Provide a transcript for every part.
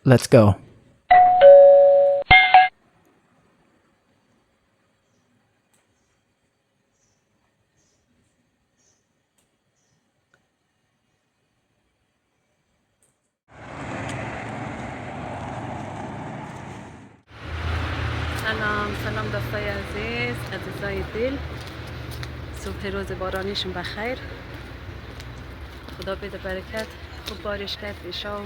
Let's go. سلام دوستای عزیز، عزیزای دل. صبح روز بارانیشون بخیر. خدا بده برکت. خوب بارش کرد ایشا.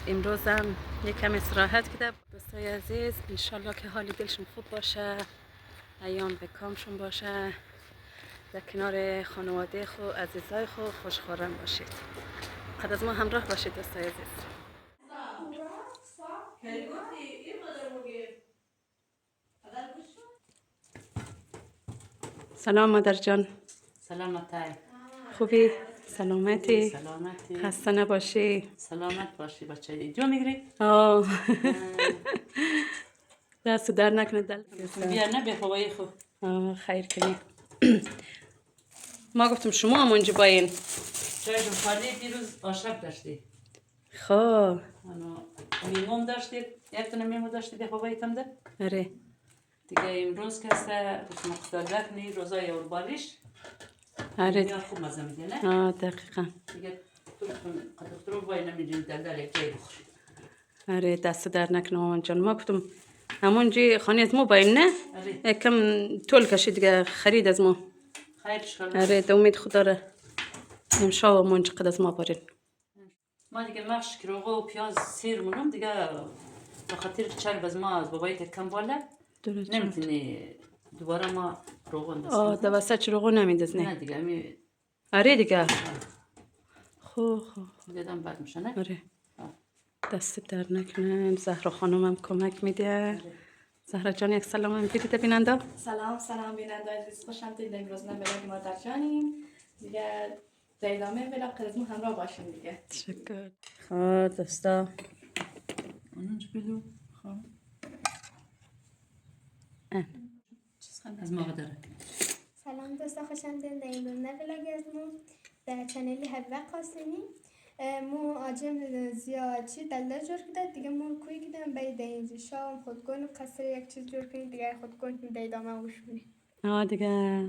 امروز هم یکم استراحت کرده. دوستای عزیز انشالله که حال دلشون خوب باشه، ایام به کامشون باشه، در کنار خانواده خو عزیزای خو خوشخورم باشید. قد از ما همراه باشید دوستای عزیز. سلام مادر جان. سلامتی. خوبی؟ سلامتی؟ سلامتی. خسته نباشی. سلامت باشی بچه. جو میگیری؟ دست در نکنه دل. بیا نه به هوای خوب. خیر کنی. ما گفتم شما هم اونجا باین. جایشون خالی. دیروز آشرف داشتی. خب. میمون داشتی. یک تونه میمون داشتی به هوایی تم ده. آره. دیگه امروز کسته مقصد نی روزای اوربالیش. آره. بیا خوب مزه میده نه؟ دقیقاً. دیگه تو باید نمیدونی دل یک جای بخوری. آره دست در نکنه مامان جان. ما گفتم همونجا خانه از ما باین نه؟ آره. کم طول کشید دیگه خرید از ما. خیرش کنم. آره ده امید خدا را امشب همونجا قد از ما بارین. ما دیگه مخش کروغو و پیاز سیر مونم دیگه به خاطر چرب از ما از بابایی کم بالا نمیتونی دوباره ما روغن دستیم. ده وسط چروغو نمیدزنی؟ نه دیگه می. آره دیگه. خوب. دیدم بد میشه نه؟ آره. دست در نکنه. زهرا خانم هم کمک میده. زهرا جان یک سلام هم بیدید بیننده. سلام بیننده عزیز، خوشم دید امروز نه بلاگ مادر جانیم دیگه. در ادامه بلاگ قدرتمون همراه باشیم دیگه. تشکر. خب دوستا اونج بلو خب از ما داره. سلام دوستا، خوشم دید در امروز نه بلاگ از مو در چنلی حبیبه قاسمی. مو آجم زیاد چی دلده جور کده دیگه. مو کوی کدم باید در اینجا شام خودگون و قصر یک چیز جور کنید دیگه. خودگون در ادامه گوش کنید. دیگه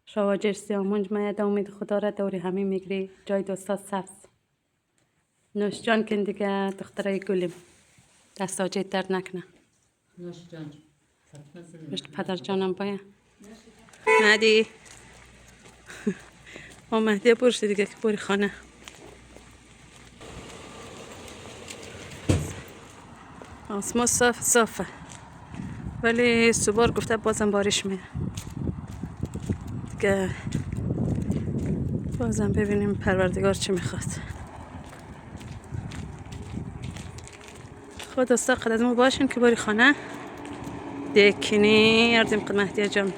شواجر سیامونج مایه دا امید خدا را دوری همه میگری جای دوستا سبز. نوش جان کن دیگه دخترای گلیم. دست آجید درد نکنه. نوش جان. پشت پدر جانم باید. مهدی. ما مهدی برشی دیگه که بوری خانه. آسمون صافه ولی صبح گفته بازم بارش میاد دیگه. بازم ببینیم پروردگار چی میخواد. خود دوستا قد از ما باشین که باری خانه دکنی اردیم قد مهدیه جان.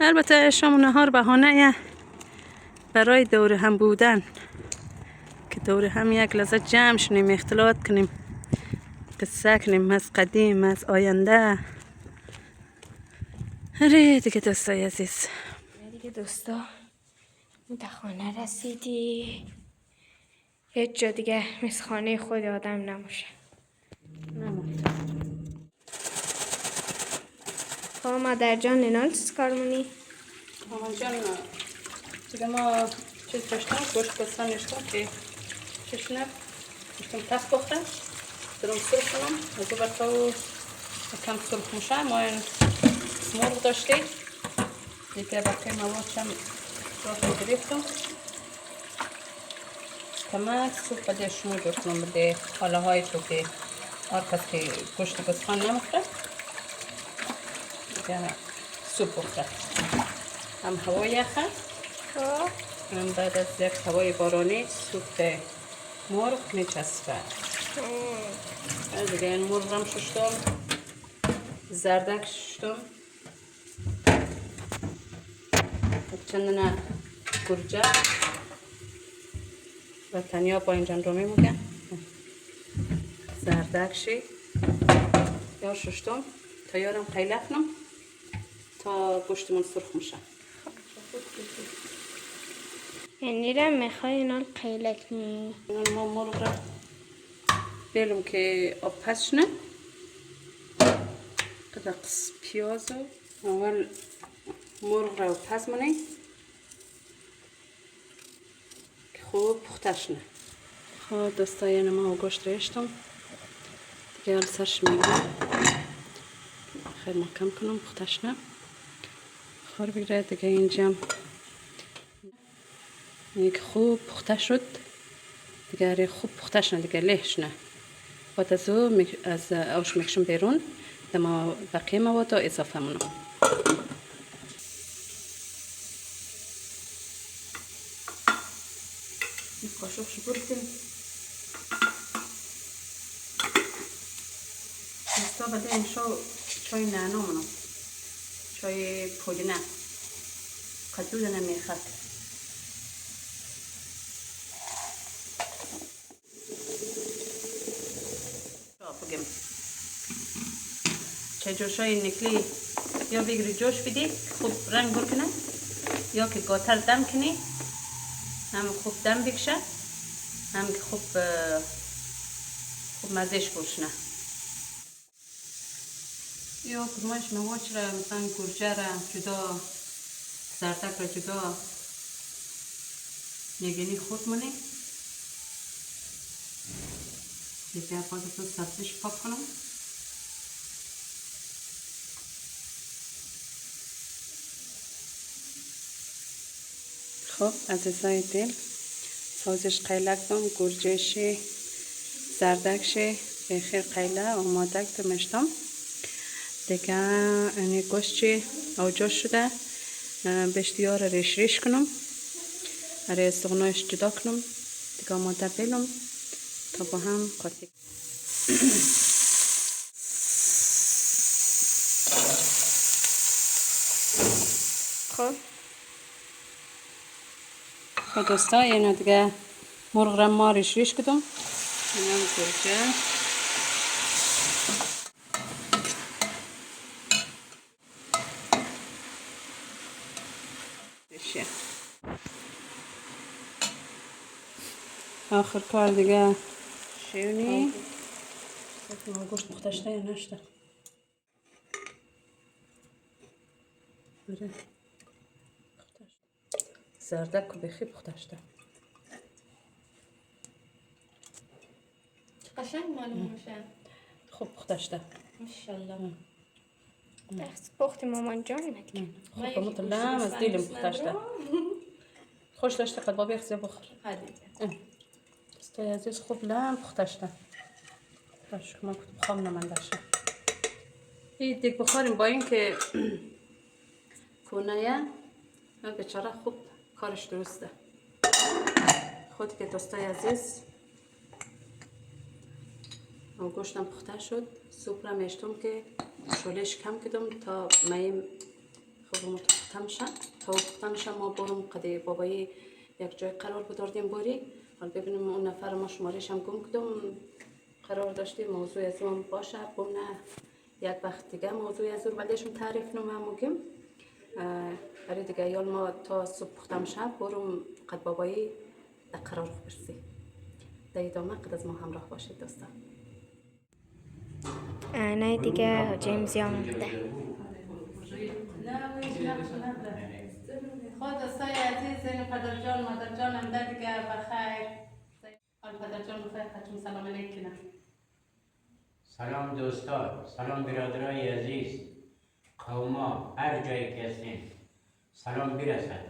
البته شام و نهار بهانه برای دور هم بودن که دور هم یک لحظه جمع شنیم، اختلاط کنیم، قصه کنیم از قدیم از آینده. آره دیگه دوستای عزیز. دیگه دوستا در خانه رسیدی. هیچ جا دیگه مثل خانه خود آدم نموشه. خب مادر جان ننال چیز کار مونی؟ مامان جان دیگه ما چیز داشتم گوشت بستان نشتم که چشنه داشتم تف بخورم درم سرخ کنم از او برکاو کم سرخ موشه. ما این مرغ داشتی دیگه بقیه مواد چم راشم گریفتم کمک سوپ بده شما جور کنم بده حاله های تو که هر کس که گوشت بستان نمخوره دیگه سوپ بخوره. هم هوا یخه هم بعد از یک هوای بارانی سوپ مرغ میچسبه. دیگه این مرغ هم ششتم، زردک ششتم، چندانه گرجه و تنیا با اینجان رومی میگن زردک شی یا ششتم تا یارم قیله کنم تا گوشتمون سرخ میشه. یعنی را میخوای اینا قیله کنی. ما مرغ را بیلم که آب پس شنه. قدقس پیاز اول مرغ را پس منه که خوب پخته شنه. خب دوستای ما گوشت ریشتم دیگه سرش میگم خیلی محکم کنم پخته شنه. خور بگیره دیگه اینجا یک خوب پخته شد دیگه خوب پخته شنه دیگه له شنه. بعد از او از آش میکشم بیرون دما بقیه مواد اضافه منم. قاشق شو بردیم دوستا بده اینشا چای نعنا منم چای پودینه قدود نمیخواد. بگم چای جوشای نکلی یا بگیری جوش بدی خوب رنگ برکنه یا که گاتر دم کنی هم خوب دم بکشه هم که خوب مزهش بشنه. یا کدومش مواد را مثلا گرجه را جدا زردک را جدا نگینی خود منه دیگه باید تو سبزیش پاک کنم. خب عزیزای دل سازش قیلک دم گرجهشی زردکشی بخیر قیله آماده دمشتم دیگه اینی گوشتی آجاش شده بشتیار ریش ریش کنم اره استغنایش جدا کنم دیگه آماده بیلم تا با هم قاطی. خب دوستا اینو دیگه مرغ را ما ریش ریش کدم اینم گرجه آخر کار دیگه شیونی گوشت پخته شده یا نشده زردک که بخی پخته شده قشنگ معلوم میشه. خوب پخته شده ماشاءالله. دست پخت مامان جان نکن. خوب مطلعم از دیلم پخته شده خوش داشته قد بابی اخزی بخور استای عزیز خوب لام پخته شده باش که ما کتب خام نمندشه این دیگه بخوریم با این که کونه بیچاره خوب کارش درسته. خود که دوستای عزیز گوشتم پخته شد سوپ را میشتم که شولش کم کردم تا مایم خوب پخته میشه تا پخته میشه ما برم قدی بابایی یک جای قرار بداردیم باری حال ببینیم اون نفر ما شمارش هم گم کردم قرار داشتیم موضوع از اون باشه بونه یک وقت دیگه موضوع از اون بعدشون تعریف نمیم میگم برای دیگه یال ما تا صبح پخته میشه برم قد بابایی در قرار خوب برسی در ادامه قد از ما همراه باشید دوستان. نه دیگه جیمزی هم بوده خود دوستای عزیز این پدر جان مادر جان هم در دیگه بخیر پدر جان بخیر خدمت سلام علیکم. سلام دوستان سلام برادرای عزیز قوما هر جایی که هستین سلام برسد.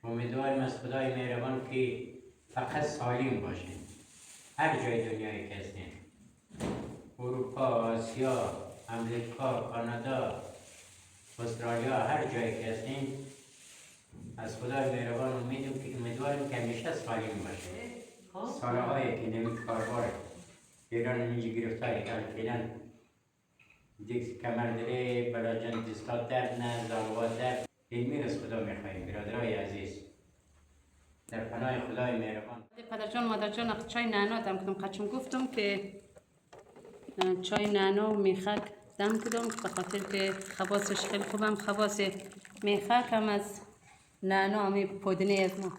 امیدوارم از خدای مهربان که فقط سالم باشین هر جای دنیایی که هستین اروپا، آسیا، امریکا، کانادا، استرالیا هر جایی که هستین از خدای مهربان امیدوارم که همیشه سالم باشین. سالهایی که نمی کاربار ایران اینجا گرفتاری کرد فعلا دیگه کمردره بلاجان دستات درد نه زالوات درد علمی از خدا میخواییم برادرای عزیز در پناه خدای مهربان. پدر جان مادر جان چای نعنا دم کدم قچم گفتم که چای نعنا و میخک دم کدم به خاطر که خواصش خیلی خوبم خواص میخک هم از نه نه امی پودینه از ما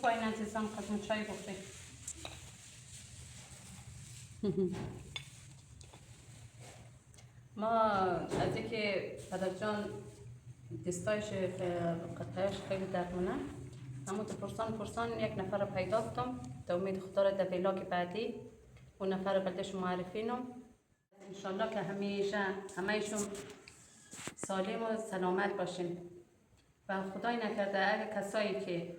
با این انتظام قدم چای بخوریم. ما از اینکه پدر جان دستایش قطعش خیلی درمونه، اما تو پرسان یک نفر پیدا کردم تا امید خدا را در ویلاگ بعدی اون نفر بلدش معرفینم انشالله که همهشون سالم و سلامت باشیم و خدای نکرده اگه کسایی که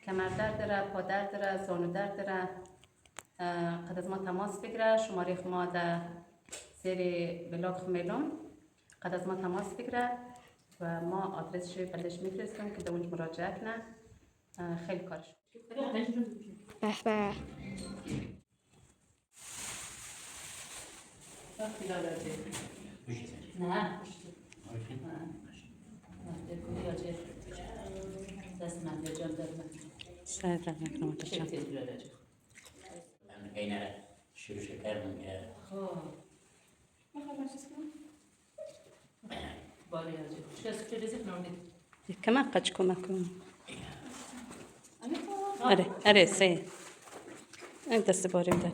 کمر درد داره، پا درد داره، زانو درد داره قد از ما تماس بگیره. شماره ما در زیر ویلاگ خمیلون قد از ما تماس بگیره و ما آدرسش بلدش میفرستیم که در اونج مراجعه کنه. خیلی کارش به به نه شاید رفت نکنم بچم من اینه شروع شکر میگه کمک قچ کمک کن. آره سه این دست باریم ده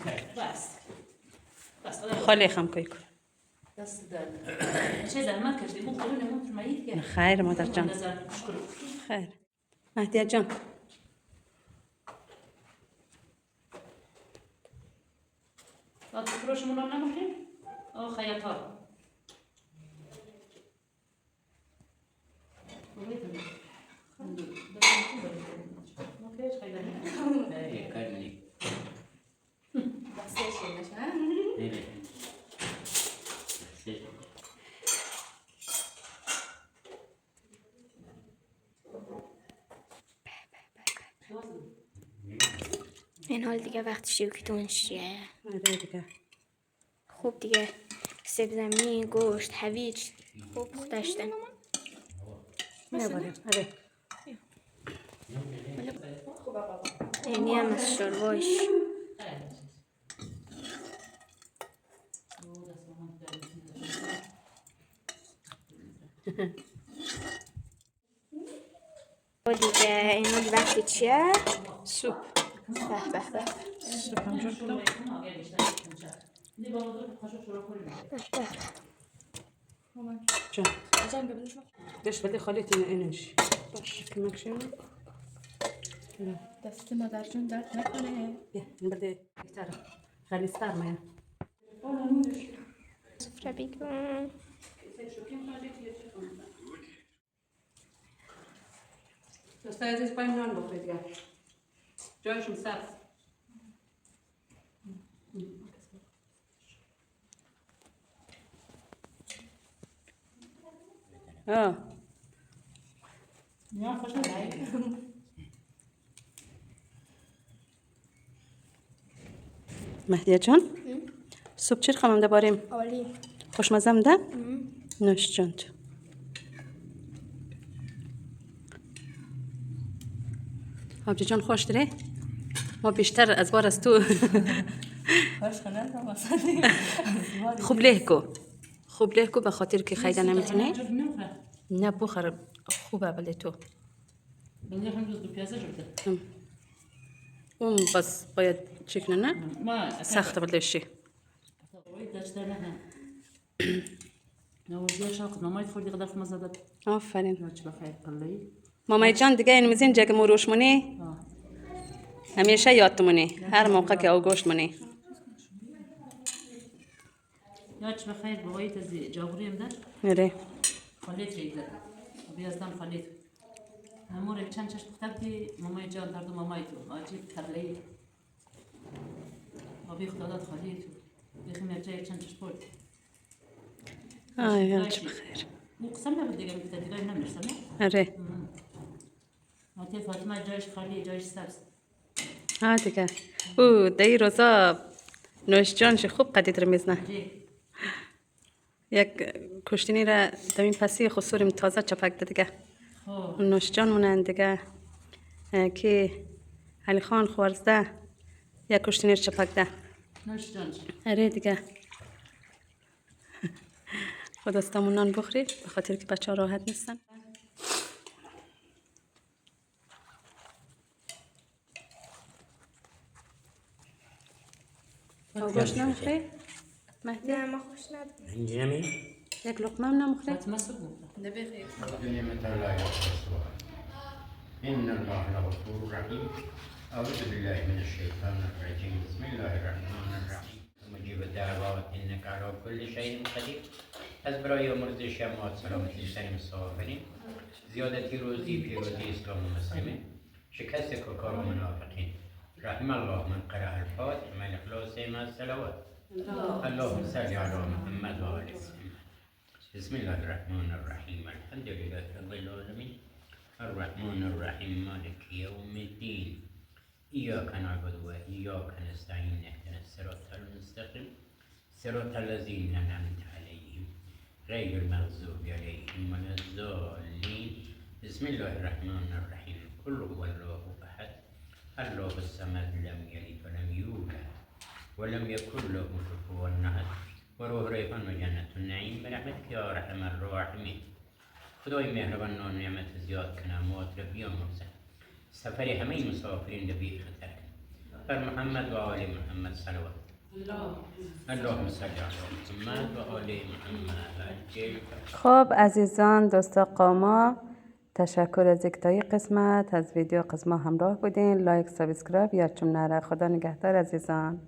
خالی خم کوی کن. خیر مادر جان خیر. مهدیه جان فروشمون رو نمونیم؟ خیاط ها کارمونی دستش نه نیره این حال دیگه وقتی شوکتون چیه آره دیگه خوب دیگه سیب زمینی گوشت هویج خوب داشتن میباریم. آره اینی هم از شرواش و دیگه این حال وقتی چیه سوپ به به سوپ هم جور کنم جان دشت بده خالیت اینش باش کمک شیم دست مادر جون درد نکنه بیا این بده بهتره غلیظ‌تر میه سفره بگم دوستای عزیز باید نان بخورید دیگه جایشون سبز نه خوش نمیاد مهدیه جان سوپ چیر خمم ده باریم عالی خوشمزم ده نوش جانت آبجی جان خوش داره ما بیشتر از بار از تو خوش کنه خوب له کو به خاطر که خیلی نمیتونی نه بخور خوبه ولی تو بنده هم دوست دو پیازه جورده اون بس باید چکنه نه ما سخت بلدشی باید داشته نه هم نوازی شاق نماید خوردی قدر خمه زده آفرین نوچ بخیر قلعی مامای جان دیگه این میزین جگه مروش منی همیشه یاد منی هر موقع که او گوشت منی یادش بخیر بابایت از جاغوریم در نره خالیت ریده بیازدم خالیت همور چند چشت بخطبتی مامای جان دردو مامای تو عجیب قلعی آبی خدا داد خالیت بیخی مرجع چند چشت برد یادش بخیر او قسم نبود دیگه میگه دیگه نمیرسه نه آره ماتی فاطمه جایش خالی جایش سبز دیگه او دی روزا نوش جانش خوب قدید رمیزنه یک کشتینی را دمین پسی خسوریم تازه چپک ده دیگه نوش جان مونن دیگه که علی خان خوارزده یک کشتینی را چپک ده نوش جانش آره دیگه خود دستمون نان بخورید به خاطر که بچه ها راحت نیستن. گوشت نمیخوری؟ مهدی؟ نه ما خوش ندارم. اینجا نمی؟ یک لقمه هم نمیخوری؟ فاطمه سبو نبخیر. نعمة الله يحفظها إن الله لغفور رحيم أعوذ بالله من الشيطان الرجيم بسم الله الرحمن الرحيم مجيب الدعوات إنك على كل شيء قدير از برای آمرزش شماعت سلامتی سریم مسافرین زیادتی روزی پیروزی اسلام و مسلمه شکست کفار و منافقین رحم الله من قرأ الفاتحة من الإخلاص مع الصلوات اللهم صل على محمد وآل محمد بسم الله الرحمن الرحيم الحمد لله رب العالمين الرحمن الرحيم مالك يوم الدين إياك نعبد وإياك نستعين اهدنا الصراط المستقيم صراط الذين أنعمت عليهم غير المغضوب عليهم ولا الضالين بسم الله الرحمن الرحيم قل هو الله أحد الله الصمد لم يلد ولم يولد ولم يكن له كفوا أحد وروح ریحان و جنت النعیم برحمتك یا ارحم الراحمین. خدای مهربان نعمت زیاد کنه موت را بیامرزد سفر همه مسافرین را بی خطر بر محمد و آل محمد صلوات اللهم صل علی محمد و آل محمد. خب عزیزان دوستا قاما، تشکر از یک قسمت از ویدیو قسمت همراه بودین. لایک سابسکرایب یادتون نره. خدا نگهدار عزیزان.